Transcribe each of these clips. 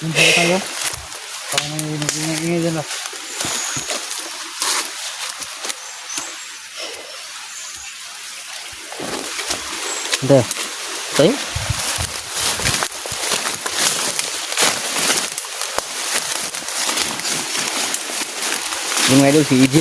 Nandiyan tayo. Parang may ingay dyan ah. Hindi. Tayo? Yung mga idol, si EJ.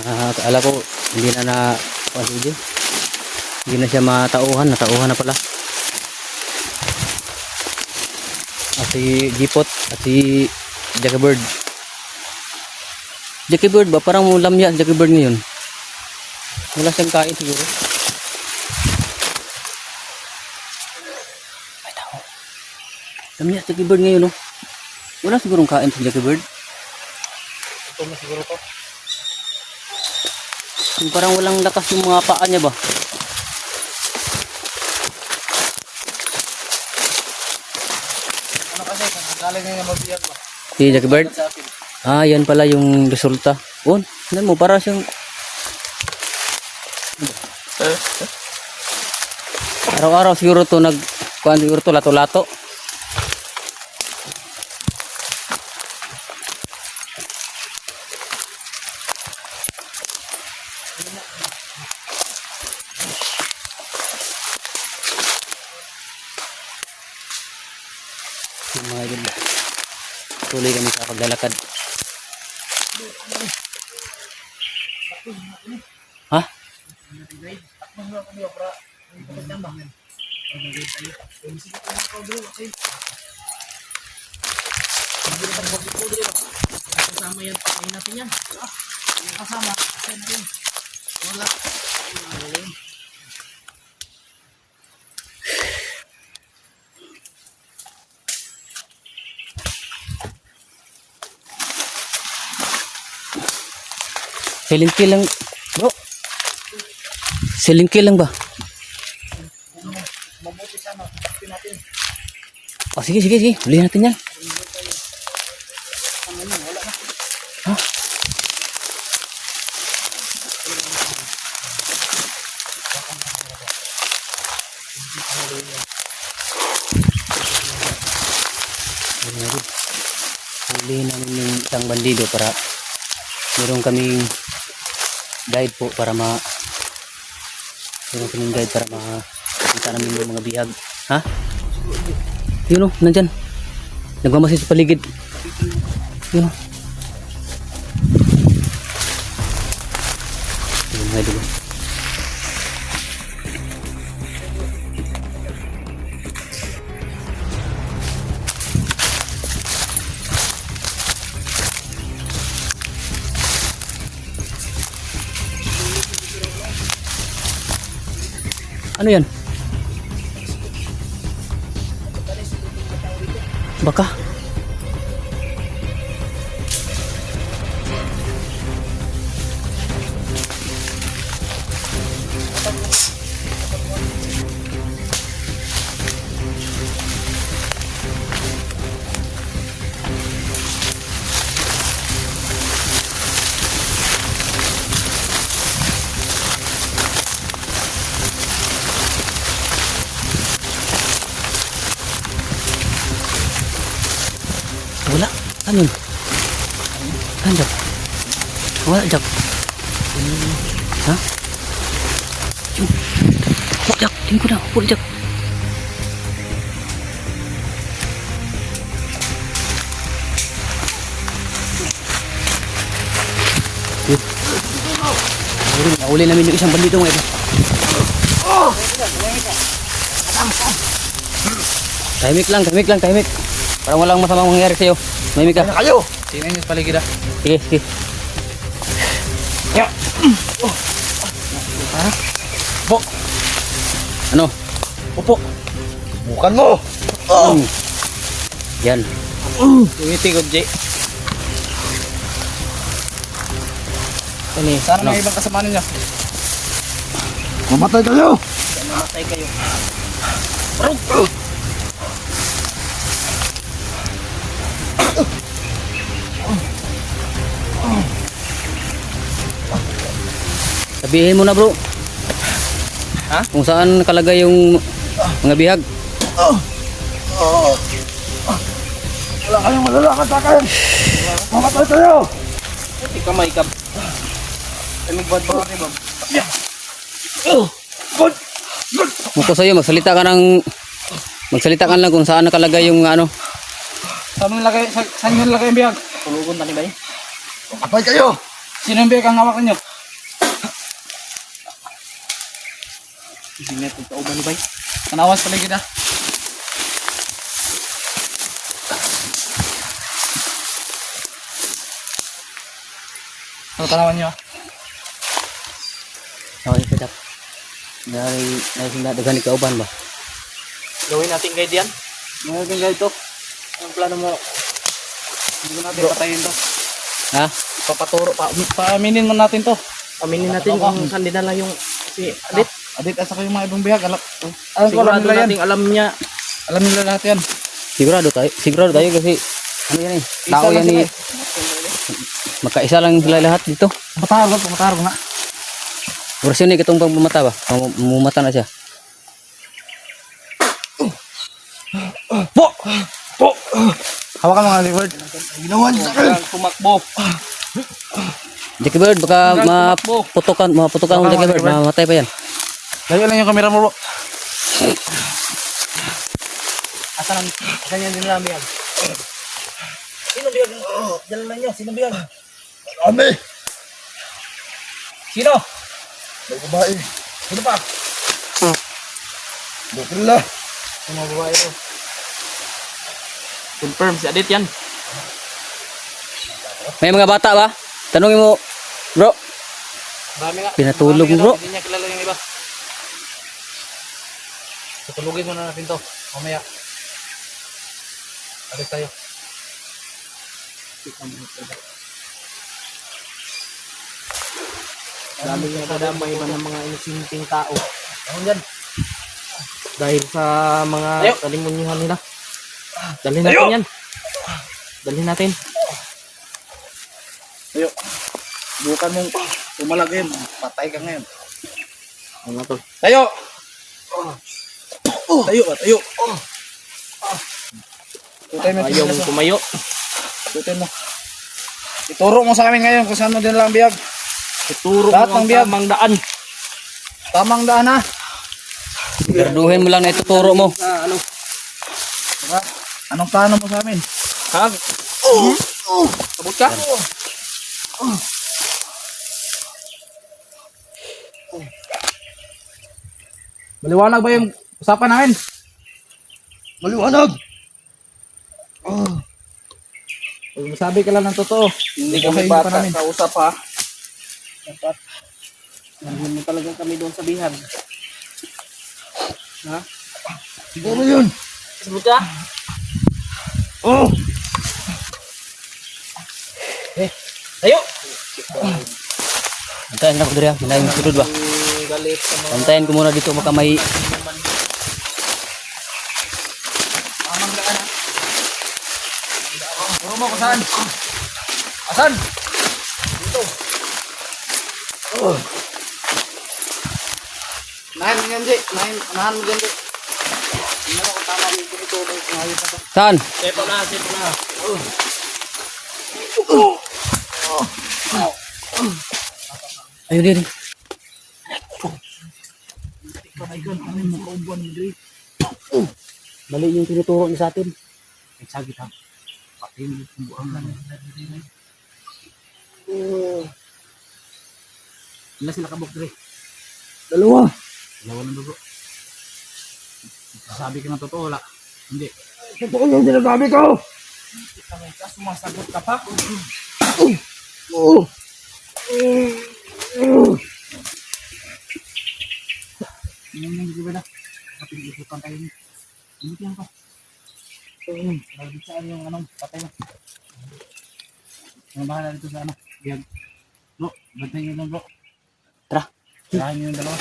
Akala ko, hindi na si EJ. Hindi na siya matauhan. Natauhan na pala. At si Jipot at si Jackie Bird. Jackie Bird ba? Parang lamya si Jackie Bird ngayon. Wala siyang kain siguro. Ay, tao. Lamya si Jackie Bird ngayon, no? Wala sigurong kain si Jackie Bird. Ito na siguro to. Yung parang walang lakas yung mga paa niya ba? Ano kasi, galing na yung mabiyag ba? Si Jackie Bird? Sa akin. Yan pala yung resulta. Oh, tignan mo, para siyang araw-araw siguro to kuan siguro to lato-lato. Yung mga idol, tuloy kami sa paglalakad. Ha? Kasama yan, pakain natin yan. Kasama, pakain natin. Wala. Silent kill lang, bro. Silent kill lang ba? Mabuti sana, pakain natin. Oh, sige. Hulihan natin yan. Ha? Hulihin namin yung isang bandido para meron kaming guide po para makita namin yung mga bihag. Ha? Yun o, nandyan. Nagmamasid sa paligid. Yun o. Yun mga idol. Ano yan? Baka? Wala. Ano yun? Ano Jack? Wala Jack. Ha? Yung. Wala Jack. Tingin ko na. Wala Jack. Yun. Nahuli namin yung isang bandito mga ito. Tahimik. Parang walang masamang mangyari sa'yo. Tahimik ka. Kayo! Tingnan niyo sa paligid ah. Sige. Ya! Ha? Bo! Ano? Upo! Bukan mo! Yan. Tumiti ko, Jay. Sana Ano? may ibang kasama ninyo. Mamatay kayo! Mamatay kayo. Sabihin mo na bro. Ha? Kung saan nakalagay yung mga bihag. Wala kayong malalakas sa akin. Mamatay tayo. Hindi ka may kap. Ay magbad ba rin ba? Muko sa'yo, magsalita ka lang kung saan nakalagay yung ano. Saan nyo nilagay yung biyag? Tulugon tani ba eh? Apay kayo. Sino yung biyag ang hawak ninyo? Hindi na ito kauban ni bay. Kanawas paligid ah. Ano tanawan nyo? Okay, sedap. Dari daghan kauban ba? Gawin natin guide yan. Ngayon guys ito. Ang plano mo? Hindi ko natin patayin to. Ha? Papaturo. Paaminin mo natin to. Aminin natin kung saan dinala yung si Adit. Adit, asa kayo mga ibang biyag. Alam ko, alam Sigurado nila yan. nating alam niya. Alam nila lahat yan. Sigurado tayo kasi ano yan eh. Tao yan eh. Magkaisa lang sila lahat dito. Pamataro nga. Version ni katong pagmamata ba? Mumata na siya. Po! Hawakan mo nga, Liward. Ginawan sa akin. Tumakbo. Jackie Bird, baka maputukan mo Jackie Bird, mamatay pa yan. Layo lang yung kamera mo, bro. Asan yan dinala biyag? Sino biyag? Dala na niyo. Sino biyag? Ami! Sino? May babae. Sino pa? Dokila. Yung mga babae ito. Confirm si Adit yan. May mga bata ba? Tanungin mo, bro. Marami nga. Pinatulog mo, bro. Hindi niya kilala yung iba. Tutulugin muna natin to. Mamaya. Alis tayo. Dami yung nadamay iba ng mga inusinting tao. Ano yan? Dahil sa mga kalimunyuhan nila. Dalhin natin yan. Dalhin natin. Tayo. Bukan mong tumalagin. Patay ka ngayon. Ano to? Tayo! Tayo ba? Tayo! Tutay mo Ayaw mong tumayo. Tutay mo. Ituro mo sa amin ngayon kung saan mo din lang biyag. Ituro Lahat mo ang ng biyag. tamang daan. Tamang daan ha. Garduhin mo lang na ituturo mo. Ano? Diba? Anong plano mo sa amin? Ha? Sabot ka? Maliwanag ba yung usapan namin? Maliwanag! Sabi ka lang ng totoo. Hindi Bukayin kami pa bata namin. sa usap ha. Dapat. Nandun mo talaga kami doon sa bihan. Ha? Siguro yun. Sabot ka? Oh! Tayo! Antayin ako diri, hinayin mo sudod ba? Galit sa mga Antayin ko muna dito makamay. Tamang daan ha. Turo mo kung saan. Asan? Dito. Nahan mo yan, Di. Nahan mo yan, Di. Tingnan mo kung tama mo yung tinuturo kung ayos na to. Saan? Sepo na, sepo na. Ayun din. Mali yung tinuturo niya sa atin. Nagsagit ha. Pati yung buang lang. Ilan sila kabok, Dre? Dalawa. Dalawa ng dugo. Sabi ka ng totoo, wala. Hindi. Totoo yung sinasabi ko. Sumasagot ka pa. Hindi ko ba na? Kapag-ikutan tayo niyo. Hindi yan pa. Lagi saan yung anong patay na. Ano bahala dito sa ano? Biyag. Bro, bantay nyo lang bro. Tara. Tirahan nyo yung dalawa.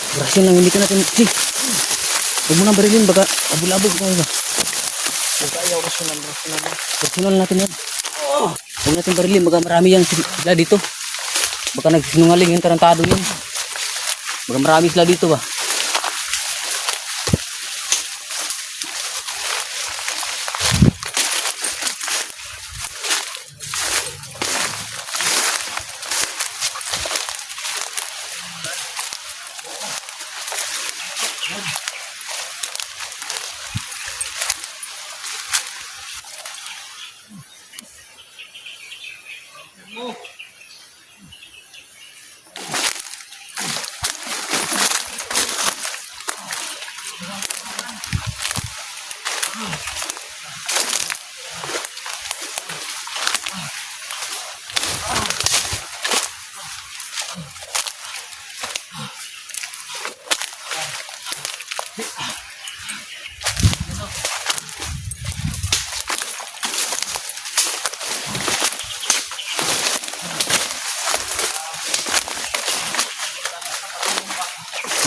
Brasyon lang hindi ka natin. Si. Huwag mo nang barilin baka abul-abul ko iba. Ayaw ko sunod. Personal natin yan. Huwag natin barilin baka marami yan sila dito. Baka nagsinungaling yung tarantado yun. Baka marami sila dito ba.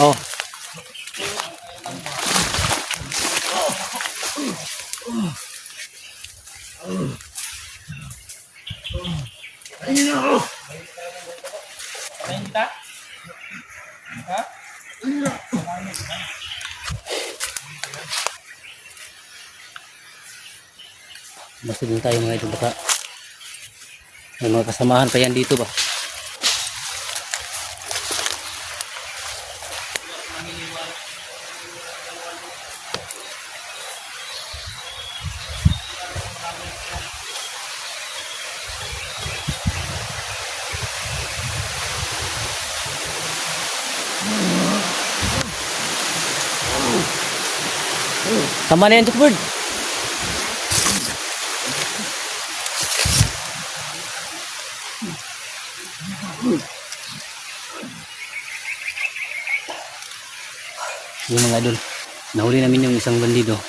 Oh. Basta din tayo mga idol, baka may mga kasamahan pa yan dito ba? Tama na yan, Tukbird. Yung mga idol, nahuli namin yung isang bandido.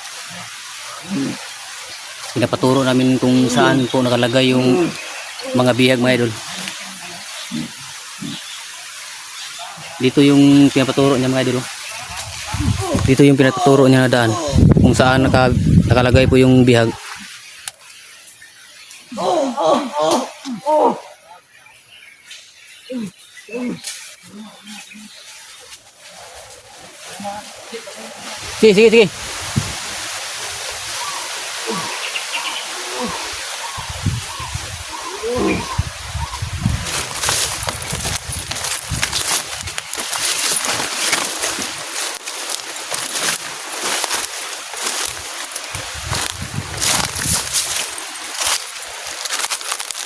Pinapaturo namin kung saan po nakalagay yung mga bihag mga idol. Dito yung pinapaturo niya mga idol. Dito yung pinatuturo niya na daan kung saan nakalagay po yung bihag. Sige, sige, sige.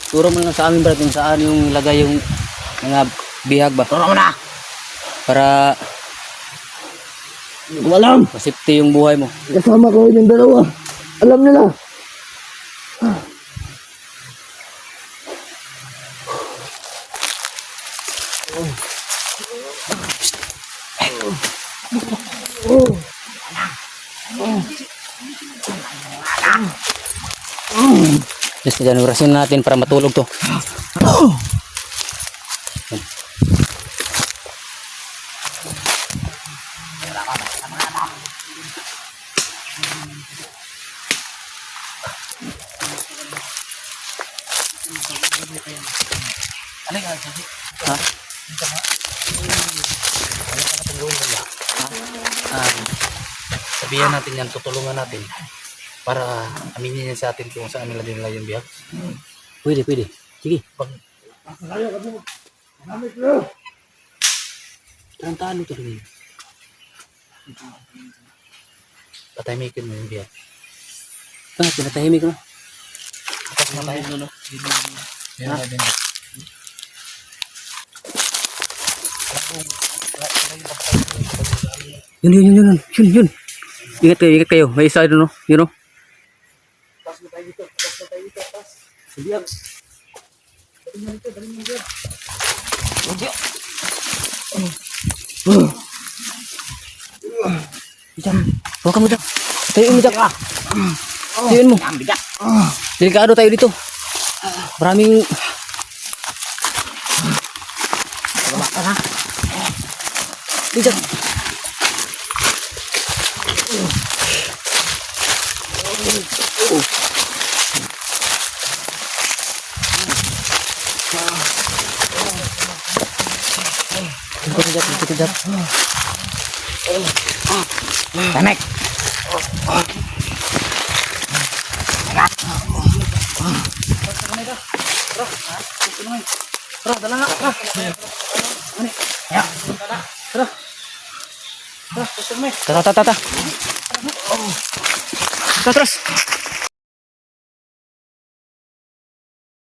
Turo mo lang sa amin brad kung saan yung lagay yung mga bihag ba? Turo mo na! Para Walang! masipti yung buhay mo. Kasama ko yung dalawa. Alam nila. Just orasin natin para matulog to. Sabihan natin yan, tutulungan natin para aminin niya sa atin kung saan nila din yung bihag. Pwede, pwede. Sige. Tantaan ito rin. Patahimikin mo yung bihag. Pinatahimik mo. Tapos na tayo. Yun. Ingat kayo. May isa doon, no? Yun, no? Pas na tayo dito. Sabihan. Dali mo dito. Huwag mo dyan. Tayuin mo dyan. Tayuin mo. Delikado tayo dito. Maraming... Dito. Kejap. Tamek. Tara. Terus.